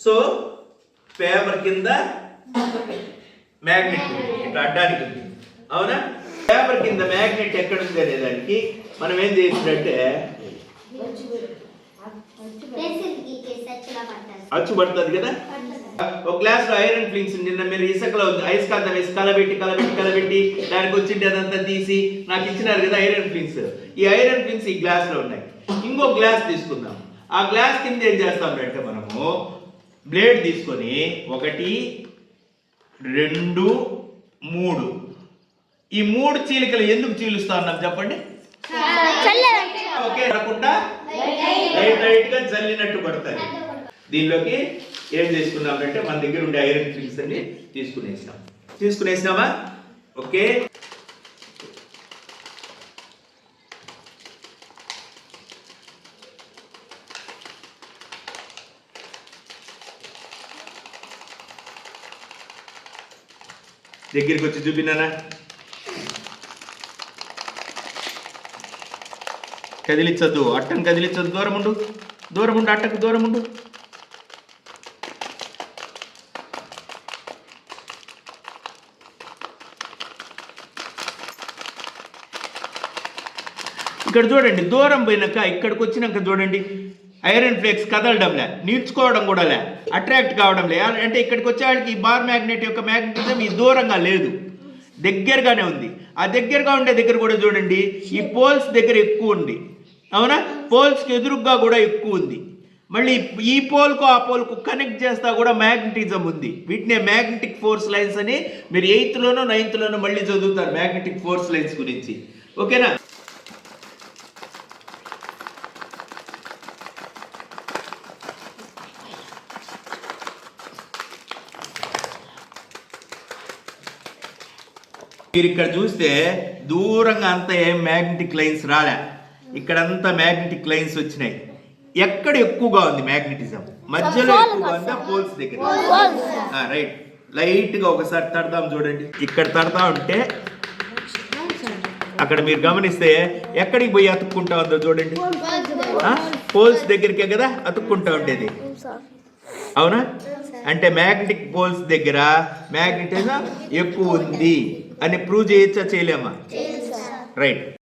So paper కింద magnet ఇట్లా అడ్డానికి ఉంది, అవునా? పేపర్ కింద మ్యాగ్నెట్ ఎక్కడ ఉంది అనే దానికి మనం ఏం చేసినట్టే అచ్చు పడుతుంది కదా. ఒక గ్లాస్ లో ఐరన్ ఫ్లింక్స్ నిన్న మీరు ఇసుకలో ఐస్కాంతం వేసి కలబెట్టి దానికి వచ్చింది అదంతా తీసి నాకు ఇచ్చినారు కదా ఐరన్ ఫ్లింక్స్. ఈ ఐరన్ ఫ్లింక్స్ ఈ గ్లాస్ లో ఉన్నాయి. ఇంకో గ్లాస్ తీసుకుందాం. ఆ గ్లాస్ కింద ఏం చేస్తామంటే మనము బ్లేడ్ తీసుకొని 1 2 3 ఈ 3 చీలికలు ఎందుకు చీలుస్తా ఉన్నాం చెప్పండి? ఓకే, పడకుండా లైట్ గా జల్లినట్టు పడతాయి. దీనిలోకి ఏం చేసుకున్నామంటే మన దగ్గర ఉండే ఐరన్ ఫ్లింక్స్ అన్ని తీసుకునేసినామా? ఓకే, దగ్గరికి వచ్చి చూపినానా? కదిలించద్దు, అట్టను కదిలించద్దు, దూరం ఉండు, అట్టకు దూరం ఉండు. ఇక్కడ చూడండి, దూరం పోయినాక ఇక్కడికి వచ్చినాక చూడండి ఐరన్ ఫ్లేక్స్ కదలడంలే, నిల్చుకోవడం కూడా లే, అట్రాక్ట్ కావడం లే. అంటే ఇక్కడికి వచ్చేవాడికి ఈ బార్ మ్యాగ్నెట్ యొక్క మ్యాగ్నెటిజం ఈ దూరంగా లేదు, దగ్గరగానే ఉంది. ఆ దగ్గరగా ఉండే దగ్గర కూడా చూడండి ఈ పోల్స్ దగ్గర ఎక్కువ ఉంది, అవునా? పోల్స్కి ఎదురుగ్గా కూడా ఎక్కువ ఉంది. మళ్ళీ ఈ పోల్కు ఆ పోల్కు కనెక్ట్ చేస్తా కూడా మ్యాగ్నెటిజం ఉంది. వీటినే మ్యాగ్నెటిక్ ఫోర్స్ లైన్స్ అని మీరు 8th లోనో 9th లోనో మళ్ళీ చదువుతారు మ్యాగ్నెటిక్ ఫోర్స్ లైన్స్ గురించి. ఓకేనా? మీరు ఇక్కడ చూస్తే దూరంగా అంతా ఏం మ్యాగ్నెటిక్ లైన్స్ రాలే, ఇక్కడంతా మ్యాగ్నెటిక్ లైన్స్ వచ్చినాయి. ఎక్కడ ఎక్కువగా ఉంది మ్యాగ్నెటిజం? మధ్యలో ఎక్కువగా ఉందా పోల్స్ దగ్గర? రైట్. లైట్ గా ఒకసారి తడదాం చూడండి. ఇక్కడ తడతా ఉంటే అక్కడ మీరు గమనిస్తే ఎక్కడికి పోయి అతుక్కుంటా ఉందో చూడండి. పోల్స్ దగ్గరికే కదా అతుక్కుంటా ఉండేది, అవునా? అంటే మ్యాగ్నెటిక్ పోల్స్ దగ్గర మ్యాగ్నెటిజం ఎక్కువ ఉంది అని ప్రూవ్ చేయొచ్చా, చేయలేమా? రైట్.